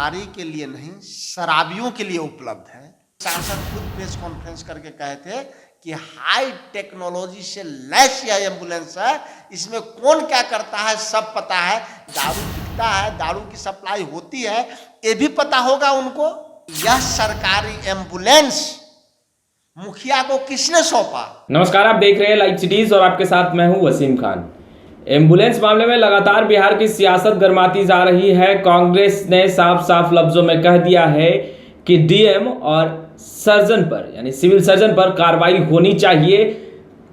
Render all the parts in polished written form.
बीमारी के लिए नहीं, शराबियों के लिए उपलब्ध है। सांसद खुद प्रेस कॉन्फ्रेंस करके कहे थे कि हाई टेक्नोलॉजी से लैस यह एम्बुलेंस है, इसमें कौन क्या करता है सब पता है। दारू बिकता है, दारू की सप्लाई होती है, ये भी पता होगा उनको। यह सरकारी एम्बुलेंस मुखिया को किसने सौंपा? नमस्कार, आप देख रहे हैं लाइव सिटीज और आपके साथ मैं हूं वसीम खान। एम्बुलेंस मामले में लगातार बिहार की सियासत गर्माती जा रही है। कांग्रेस ने साफ साफ लफ्जों में कह दिया है कि डीएम और सर्जन पर यानी सिविल सर्जन पर कार्रवाई होनी चाहिए।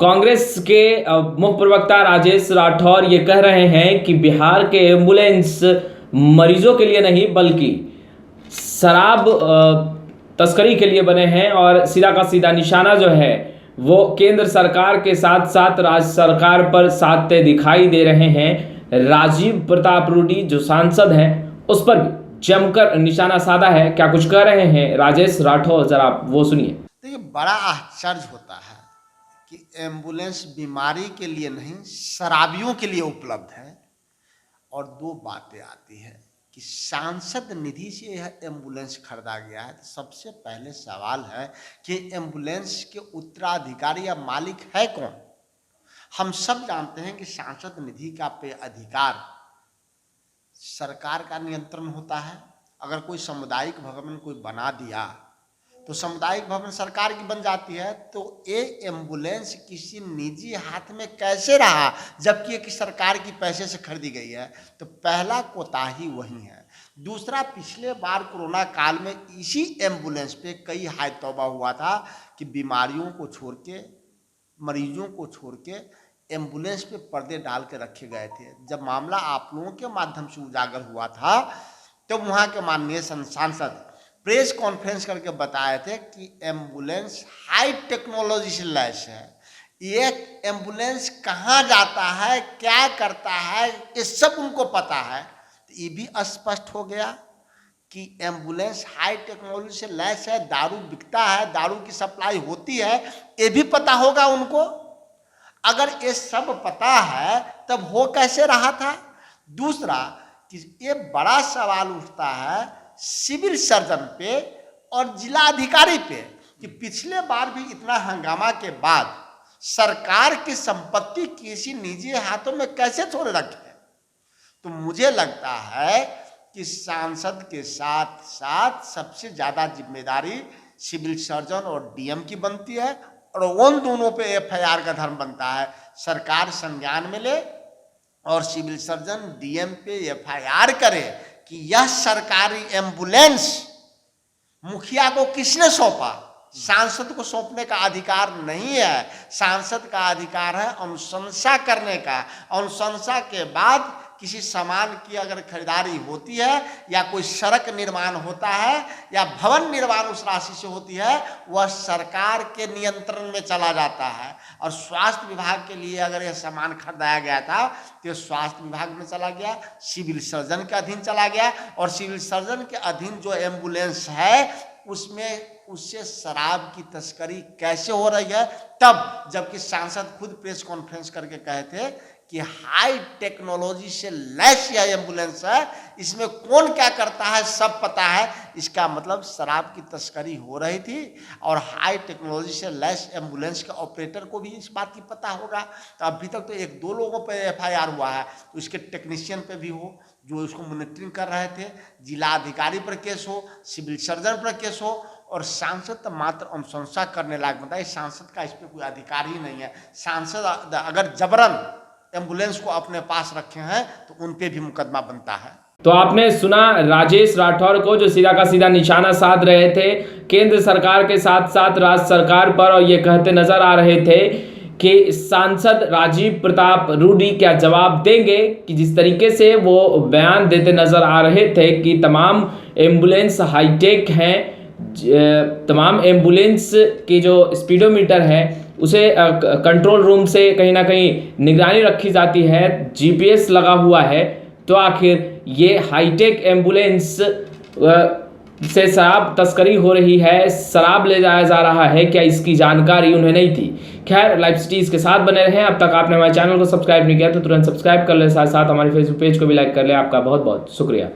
कांग्रेस के मुख्य प्रवक्ता राजेश राठौर ये कह रहे हैं कि बिहार के एम्बुलेंस मरीजों के लिए नहीं बल्कि शराब तस्करी के लिए बने हैं और सीधा का सीधा निशाना जो है वो केंद्र सरकार के साथ साथ राज्य सरकार पर साधते दिखाई दे रहे हैं। राजीव प्रताप रूडी जो सांसद हैं उस पर भी जमकर निशाना साधा है। क्या कुछ कह रहे हैं राजेश राठौर, जरा वो सुनिए। देखिए, बड़ा आश्चर्य होता है कि एम्बुलेंस बीमारी के लिए नहीं, शराबियों के लिए उपलब्ध है। और दो बातें आती है कि सांसद निधि से यह एम्बुलेंस खरीदा गया है। तो सबसे पहले सवाल है कि एम्बुलेंस के उत्तराधिकारी या मालिक है कौन? हम सब जानते हैं कि सांसद निधि का पे अधिकार सरकार का नियंत्रण होता है। अगर कोई सामुदायिक भवन कोई बना दिया तो सामुदायिक भवन सरकार की बन जाती है। तो ये एम्बुलेंस किसी निजी हाथ में कैसे रहा जबकि ये कि सरकार की पैसे से खरीदी गई है? तो पहला कोताही वही है। दूसरा, पिछले बार कोरोना काल में इसी एम्बुलेंस पे कई हाय तौबा हुआ था कि बीमारियों को छोड़ के, मरीजों को छोड़ के एम्बुलेंस पे पर्दे डाल के रखे गए थे। जब मामला आप लोगों के माध्यम से उजागर हुआ था तो वहाँ के माननीय सांसद प्रेस कॉन्फ्रेंस करके बताए थे कि एम्बुलेंस हाई टेक्नोलॉजी से लैस है। ये एम्बुलेंस कहाँ जाता है, क्या करता है, ये सब उनको पता है। तो ये भी स्पष्ट हो गया कि एम्बुलेंस हाई टेक्नोलॉजी से लैस है। दारू बिकता है, दारू की सप्लाई होती है, ये भी पता होगा उनको। अगर ये सब पता है तब हो कैसे रहा था? दूसरा कि ये बड़ा सवाल उठता है सिविल सर्जन पे और जिला अधिकारी पे कि पिछले बार भी इतना हंगामा के बाद सरकार की संपत्ति किसी निजी हाथों में कैसे छोड़ रखे? तो मुझे लगता है कि सांसद के साथ साथ सबसे ज़्यादा जिम्मेदारी सिविल सर्जन और डीएम की बनती है और उन दोनों पे एफआईआर का धर्म बनता है। सरकार संज्ञान में ले और सिविल सर्जन डीएम पे एफआईआर करे कि यह सरकारी एम्बुलेंस मुखिया को किसने सौंपा? सांसद को सौंपने का अधिकार नहीं है। सांसद का अधिकार है अनुशंसा करने का। अनुशंसा के बाद किसी सामान की अगर खरीदारी होती है या कोई सड़क निर्माण होता है या भवन निर्माण उस राशि से होती है, वह सरकार के नियंत्रण में चला जाता है। और स्वास्थ्य विभाग के लिए अगर यह सामान खरीदाया गया था तो यह स्वास्थ्य विभाग में चला गया, सिविल सर्जन के अधीन चला गया। और सिविल सर्जन के अधीन जो एम्बुलेंस है उससे शराब की तस्करी कैसे हो रही है? तब जबकि सांसद खुद प्रेस कॉन्फ्रेंस करके कहे थे कि हाई टेक्नोलॉजी से लैस यह एम्बुलेंस है, इसमें कौन क्या करता है सब पता है। इसका मतलब शराब की तस्करी हो रही थी। और हाई टेक्नोलॉजी से लैस एम्बुलेंस के ऑपरेटर को भी इस बात की पता होगा। तो अभी तक तो एक दो लोगों पे एफआईआर हुआ है, तो इसके टेक्नीशियन पे भी हो जो इसको मॉनिटरिंग कर रहे थे, जिला अधिकारी पर केस हो, सिविल सर्जन पर केस हो, और सांसद तो मात्र अनुशंसा करने लायक बनता है। सांसद का इस पर कोई अधिकार ही नहीं है। सांसद अगर जबरन एम्बुलेंस को अपने पास रखे हैं तो उन पे भी मुकदमा बनता है। तो आपने सुना राजेश राठौर को जो सीधा का सीधा निशाना साध रहे थे केंद्र सरकार के साथ साथ राज्य सरकार पर, और ये कहते नजर आ रहे थे कि सांसद राजीव प्रताप रूडी क्या जवाब देंगे कि जिस तरीके से वो बयान देते नजर आ रहे थे कि तमाम एम्बुलेंस हाईटेक हैं, तमाम एम्बुलेंस की जो स्पीडोमीटर है उसे कंट्रोल रूम से कहीं ना कहीं निगरानी रखी जाती है, जीपीएस लगा हुआ है। तो आखिर ये हाईटेक एम्बुलेंस से शराब तस्करी हो रही है, शराब ले जाया जा रहा है, क्या इसकी जानकारी उन्हें नहीं थी? खैर, लाइव सिटीज के साथ बने रहें। अब तक आपने हमारे चैनल को सब्सक्राइब नहीं किया तो तुरंत सब्सक्राइब कर ले, साथ साथ हमारे फेसबुक पेज को भी लाइक कर ले। आपका बहुत बहुत शुक्रिया।